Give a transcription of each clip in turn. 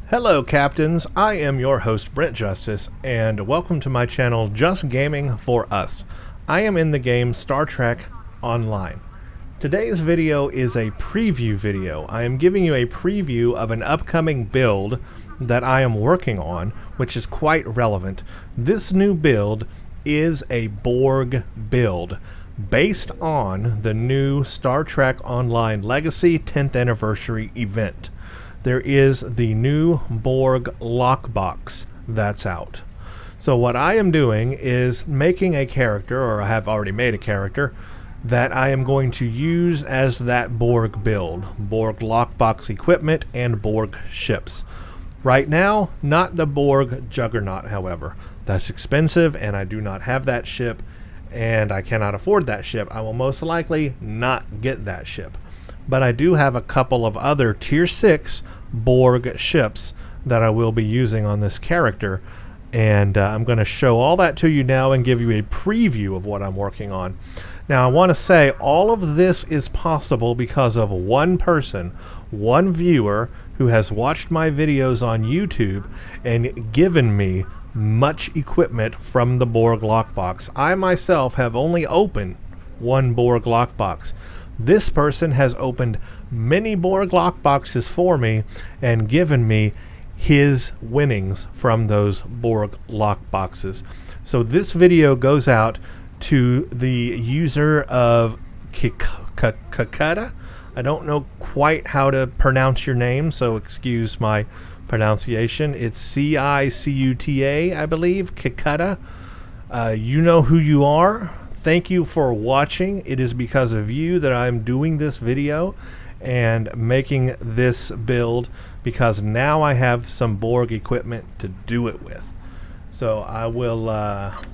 Hello Captains, I am your host Brent Justice, and welcome to my channel Just Gaming for Us. I am in the game Star Trek Online. Today's video is a preview video. I am giving you a preview of an upcoming build that I am working on, which is quite relevant. This new build is a Borg build based on the new Star Trek Online Legacy 10th Anniversary event. There is the new Borg Lock Box that's out. So what I am doing is making a character, or I have already made a character, that I am going to use as that Borg build. Borg Lock Box equipment and Borg ships. Right now, not the Borg Juggernaut, however. That's expensive and I do not have that ship, and I cannot afford that ship. I will most likely not get that ship. But I do have a couple of other Tier 6 Borg ships that I will be using on this character, and I'm going to show all that to you now and give you a preview of what I'm working on. Now I want to say all of this is possible because of one person, one viewer who has watched my videos on YouTube and given me much equipment from the Borg Lockbox. I myself have only opened one Borg Lockbox. This person has opened many Borg Lockboxes for me and given me his winnings from those Borg Lockboxes. So this video goes out to the user of Kikuta. I don't know quite how to pronounce your name, so excuse my pronunciation. It's C-I-C-U-T-A, I believe, Kikuta. You know who you are. Thank you for watching. It is because of you that I'm doing this video and making this build, because now I have some Borg equipment to do it with. So I will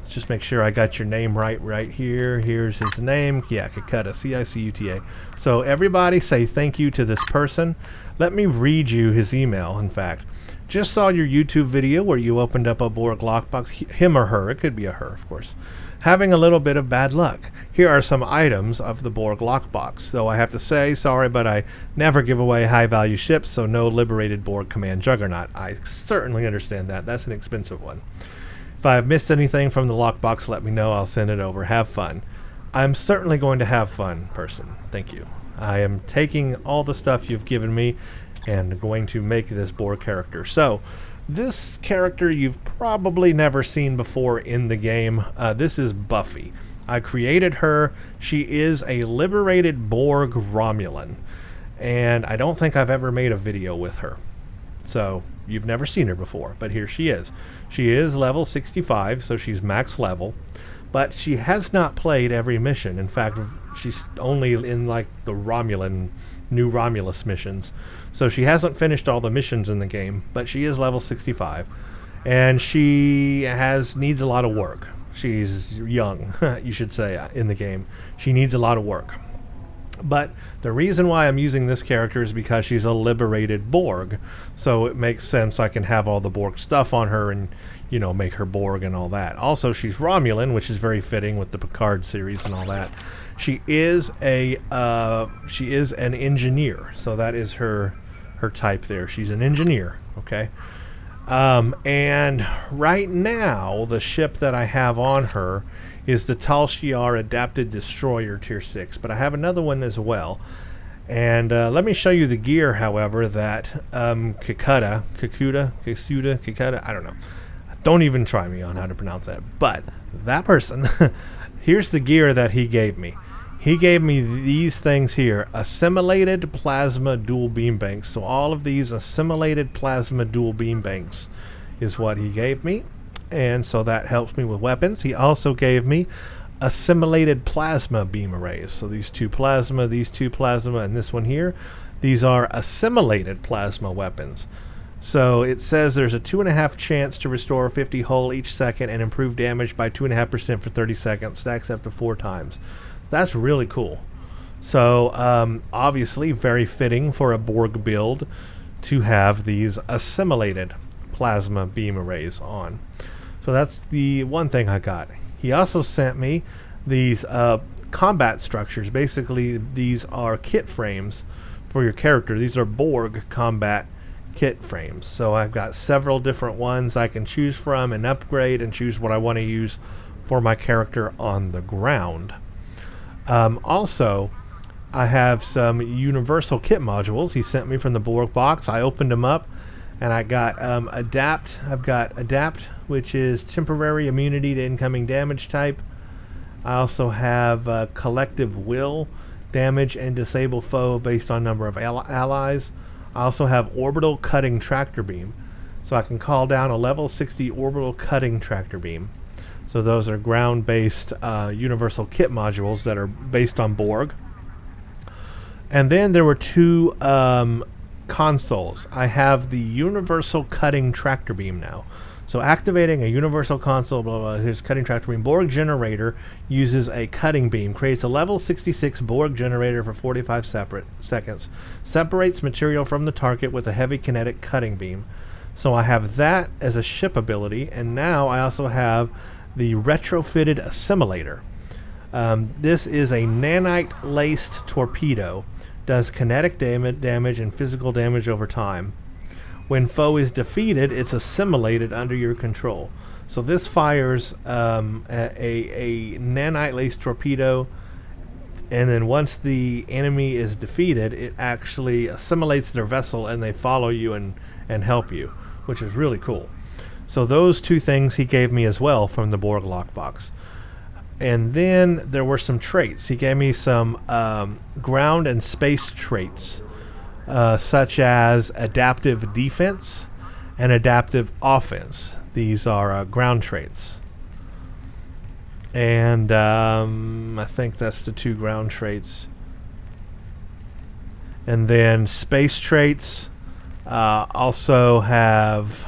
just make sure I got your name right here. Here's his name. Yeah, Kikuta, C-I-C-U-T-A. So everybody say thank you to this person. Let me read you his email, in fact. Just saw your YouTube video where you opened up a Borg Lockbox. Him or her, it could be a her, of course. Having a little bit of bad luck. Here are some items of the Borg Lockbox. Though I have to say, sorry, but I never give away high-value ships, so no liberated Borg Command Juggernaut. I certainly understand that. That's an expensive one. If I have missed anything from the Lockbox, let me know. I'll send it over. Have fun. I'm certainly going to have fun, person. Thank you. I am taking all the stuff you've given me and going to make this Borg character. So, this character you've probably never seen before in the game. This is Buffy. I created her. She is a liberated Borg Romulan, and I don't think I've ever made a video with her. So you've never seen her before, but here she is. She is level 65, so she's max level, but she has not played every mission. In fact, she's only in like the new Romulus missions. So she hasn't finished all the missions in the game, but she is level 65, and she needs a lot of work. She's young, you should say, in the game. She needs a lot of work. But the reason why I'm using this character is because she's a liberated Borg, so it makes sense I can have all the Borg stuff on her and, you know, make her Borg and all that. Also, she's Romulan, which is very fitting with the Picard series and all that. She is an engineer, so that is her type there. She's an engineer, okay? And right now, the ship that I have on her is the Tal Shiar Adapted Destroyer Tier 6, but I have another one as well. And let me show you the gear, however, that Kikuta, I don't know. Don't even try me on how to pronounce that. But that person, here's the gear that he gave me. He gave me these things here, assimilated plasma dual beam banks. So all of these assimilated plasma dual beam banks is what he gave me. And so that helps me with weapons. He also gave me assimilated plasma beam arrays. So these two plasma, and this one here, these are assimilated plasma weapons. So it says there's a 2.5 chance to restore 50 hull each second and improve damage by 2.5% for 30 seconds. Stacks up to 4 times. That's really cool. So obviously very fitting for a Borg build to have these assimilated plasma beam arrays on. So that's the one thing I got. He also sent me these combat structures. Basically, these are kit frames for your character. These are Borg combat kit frames. So I've got several different ones I can choose from and upgrade and choose what I want to use for my character on the ground. Also, I have some universal kit modules he sent me from the Borg box. I opened them up and I got Adapt. I've got Adapt, which is temporary immunity to incoming damage type. I also have Collective Will, damage and disable foe based on number of allies. I also have Orbital Cutting Tractor Beam, so I can call down a level 60 Orbital Cutting Tractor Beam. So those are ground-based universal kit modules that are based on Borg. And then there were two consoles. I have the Universal Cutting Tractor Beam now. So activating a universal console, blah, blah, here's cutting tractor beam. Borg generator uses a cutting beam. Creates a level 66 Borg generator for 45 seconds. Separates material from the target with a heavy kinetic cutting beam. So I have that as a ship ability, and now I also have the retrofitted assimilator. This is a nanite-laced torpedo. Does kinetic damage and physical damage over time. When foe is defeated, it's assimilated under your control. So this fires a nanite-laced torpedo, and then once the enemy is defeated, it actually assimilates their vessel, and they follow you and help you, which is really cool. So those two things he gave me as well from the Borg Lock Box. And then there were some traits. He gave me some ground and space traits. Such as adaptive defense and adaptive offense. These are ground traits. And I think that's the two ground traits. And then space traits also have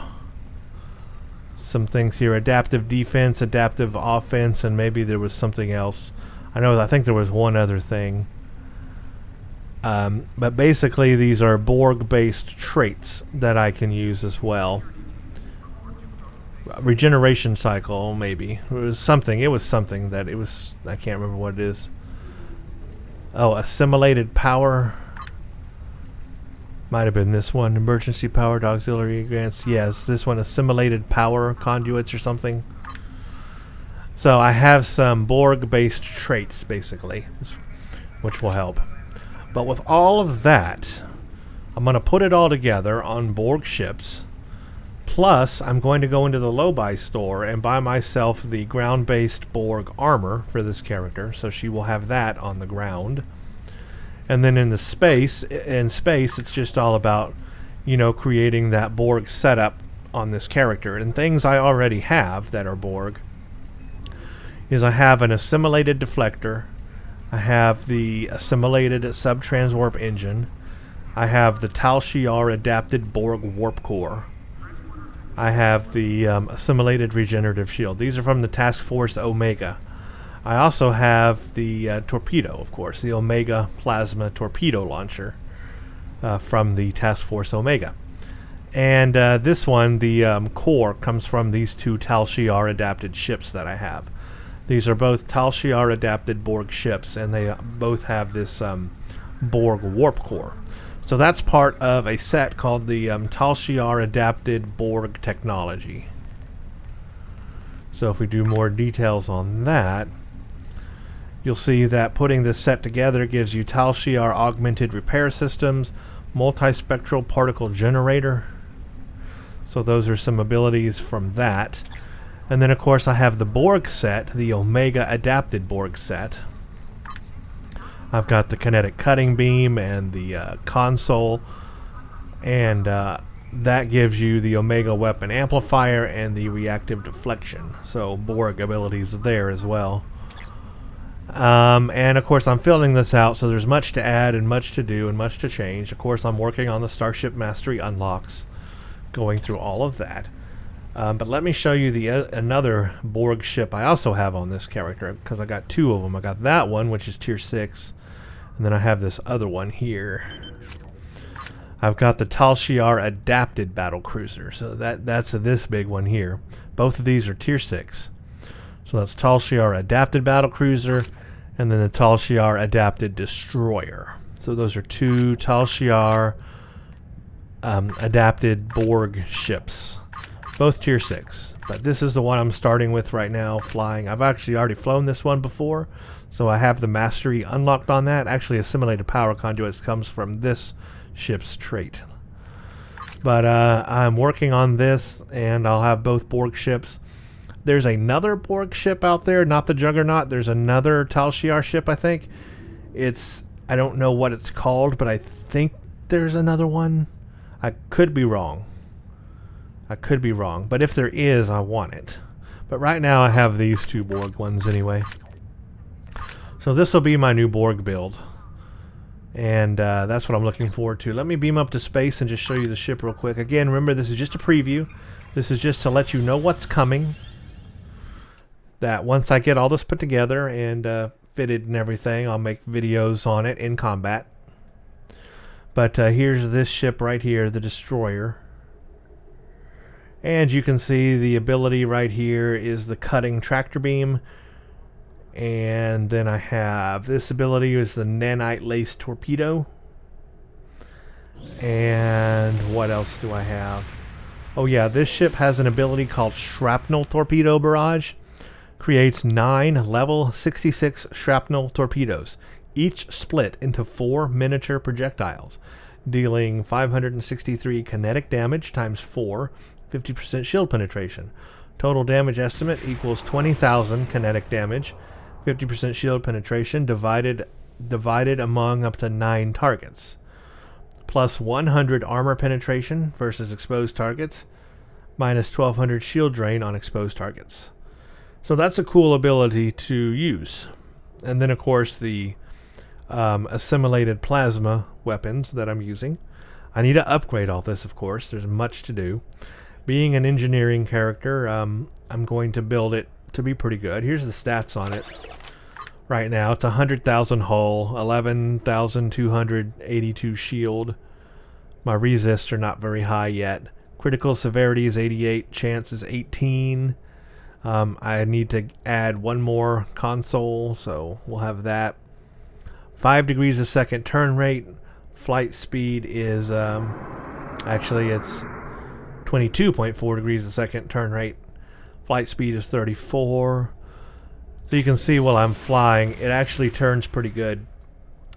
some things here. Adaptive defense, adaptive offense, and maybe there was something else. I think there was one other thing. But basically these are Borg-based traits that I can use as well. Regeneration cycle, maybe. It was something that it was, I can't remember what it is. Oh, assimilated power. Might have been this one. Emergency powered auxiliary grants. Yes, this one, assimilated power conduits or something. So I have some Borg-based traits, basically, which will help. But with all of that, I'm going to put it all together on Borg ships. Plus, I'm going to go into the low-buy store and buy myself the ground-based Borg armor for this character. So she will have that on the ground. And then in space, it's just all about, creating that Borg setup on this character. And things I already have that are Borg is I have an assimilated deflector. I have the assimilated sub-transwarp engine. I have the Tal Shiar adapted Borg warp core. I have the assimilated regenerative shield. These are from the Task Force Omega. I also have the torpedo, of course, the Omega plasma torpedo launcher from the Task Force Omega. And this one, the core, comes from these two Tal Shiar adapted ships that I have. These are both Tal Shiar adapted Borg ships, and they both have this Borg warp core. So that's part of a set called the Tal Shiar adapted Borg technology. So if we do more details on that, you'll see that putting this set together gives you Tal Shiar augmented repair systems, multispectral particle generator. So those are some abilities from that. And then, of course, I have the Borg set, the Omega adapted Borg set. I've got the kinetic cutting beam and the console, and that gives you the Omega weapon amplifier and the reactive deflection. So Borg abilities there as well. And, of course, I'm filling this out, so there's much to add and much to do and much to change. Of course, I'm working on the Starship Mastery unlocks, going through all of that. But let me show you another Borg ship I also have on this character, because I got two of them. I got that one, which is tier 6, and then I have this other one here. I've got the Tal Shiar adapted battle cruiser, so that's this big one here. Both of these are tier 6. So that's Tal Shiar adapted battle cruiser, and then the Tal Shiar adapted destroyer. So those are two Tal Shiar adapted Borg ships, both tier 6. But this is the one I'm starting with right now, flying. I've actually already flown this one before, so I have the mastery unlocked on that. Actually, assimilated power conduits comes from this ship's trait. But I'm working on this, and I'll have both Borg ships. There's another Borg ship out there, not the Juggernaut. There's another Tal Shiar ship, I think. I don't know what it's called, but I think there's another one. I could be wrong. But if there is, I want it. But right now I have these two Borg ones anyway. So this will be my new Borg build. And that's what I'm looking forward to. Let me beam up to space and just show you the ship real quick. Again, remember, this is just a preview. This is just to let you know what's coming. That once I get all this put together and fitted and everything, I'll make videos on it in combat. But here's this ship right here, the Destroyer. And you can see the ability right here is the cutting tractor beam. And then I have this ability is the nanite lace torpedo. And what else do I have? Oh yeah, this ship has an ability called Shrapnel Torpedo Barrage. Creates 9 level 66 shrapnel torpedoes, each split into 4 miniature projectiles, dealing 563 kinetic damage times 4, 50% shield penetration. Total damage estimate equals 20,000 kinetic damage, 50% shield penetration divided among up to 9 targets. Plus 100 armor penetration versus exposed targets, minus 1200 shield drain on exposed targets. So that's a cool ability to use. And then of course the assimilated plasma weapons that I'm using. I need to upgrade all this, of course. There's much to do. Being an engineering character, I'm going to build it to be pretty good. Here's the stats on it. Right now, it's 100,000 hull, 11,282 shield. My resists are not very high yet. Critical severity is 88, chance is 18. I need to add one more console, so we'll have that. 5 degrees a second turn rate. Flight speed is, actually it's 22.4 degrees a second turn rate. Flight speed is 34. So you can see while I'm flying, it actually turns pretty good.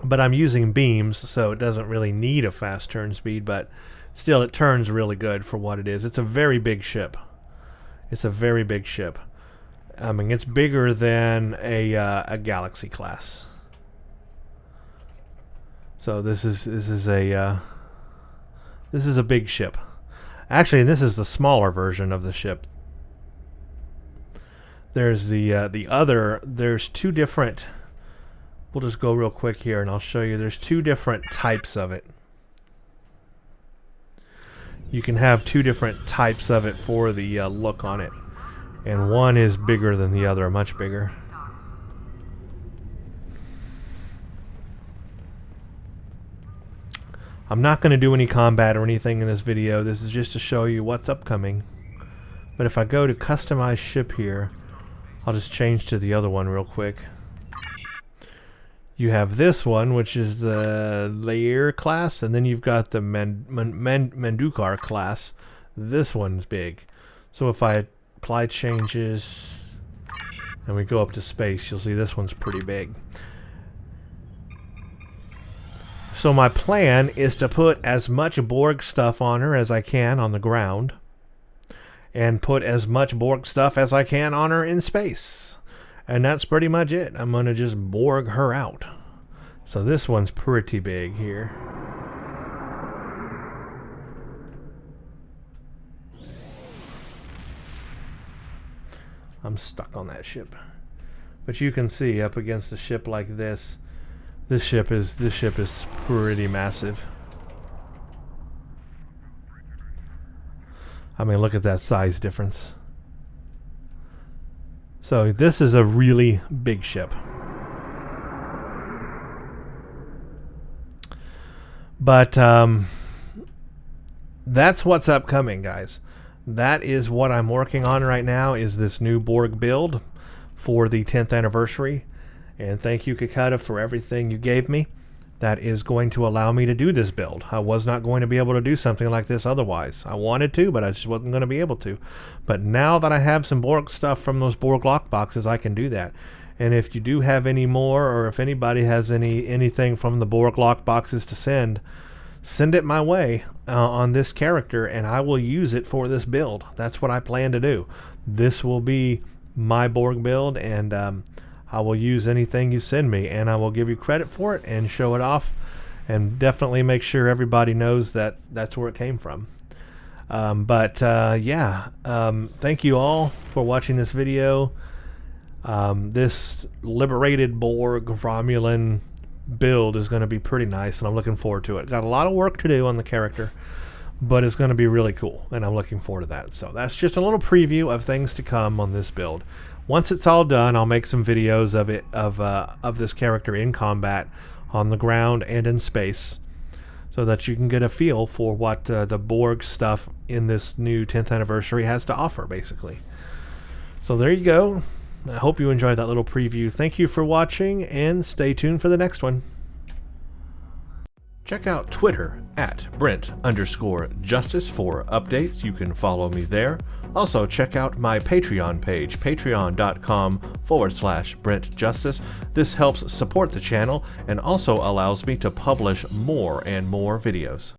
But I'm using beams, so it doesn't really need a fast turn speed, but still it turns really good for what it is. It's a very big ship. It's a very big ship. I mean, it's bigger than a Galaxy class. So this is a big ship. Actually, this is the smaller version of the ship. There's there's two different. We'll just go real quick here and I'll show you. There's two different types of it. You can have two different types of it for the look on it. And one is bigger than the other, much bigger. I'm not going to do any combat or anything in this video. This is just to show you what's upcoming. But if I go to customize ship here, I'll just change to the other one real quick. You have this one, which is the Lair class, and then you've got the Mandukar class. This one's big. So if I apply changes and we go up to space, you'll see this one's pretty big. So my plan is to put as much Borg stuff on her as I can on the ground, and put as much Borg stuff as I can on her in space. And that's pretty much it. I'm going to just Borg her out. So this one's pretty big here. I'm stuck on that ship. But you can see up against a ship like this, this ship is pretty massive. I mean, look at that size difference. So this is a really big ship. But that's what's upcoming, guys. That is what I'm working on right now, is this new Borg build for the 10th anniversary. And thank you, Kakata, for everything you gave me. that is going to allow me to do this build. I was not going to be able to do something like this otherwise. I wanted to, but I just wasn't going to be able to. But now that I have some Borg stuff from those Borg Lock Boxes, I can do that. And if you do have any more, or if anybody has anything from the Borg Lock Boxes to send it my way on this character, and I will use it for this build. That's what I plan to do. This will be my Borg build, and I will use anything you send me, and I will give you credit for it and show it off, and definitely make sure everybody knows that that's where it came from. Thank you all for watching this video. This liberated Borg Romulan build is going to be pretty nice, and I'm looking forward to it. Got a lot of work to do on the character, but it's going to be really cool, and I'm looking forward to that. So that's just a little preview of things to come on this build. Once it's all done, I'll make some videos of it, of this character in combat, on the ground and in space, so that you can get a feel for what the Borg stuff in this new 10th anniversary has to offer, basically. So there you go. I hope you enjoyed that little preview. Thank you for watching, and stay tuned for the next one. Check out Twitter at Brent_Justice for updates. You can follow me there. Also, check out my Patreon page, patreon.com/Brent Justice. This helps support the channel and also allows me to publish more and more videos.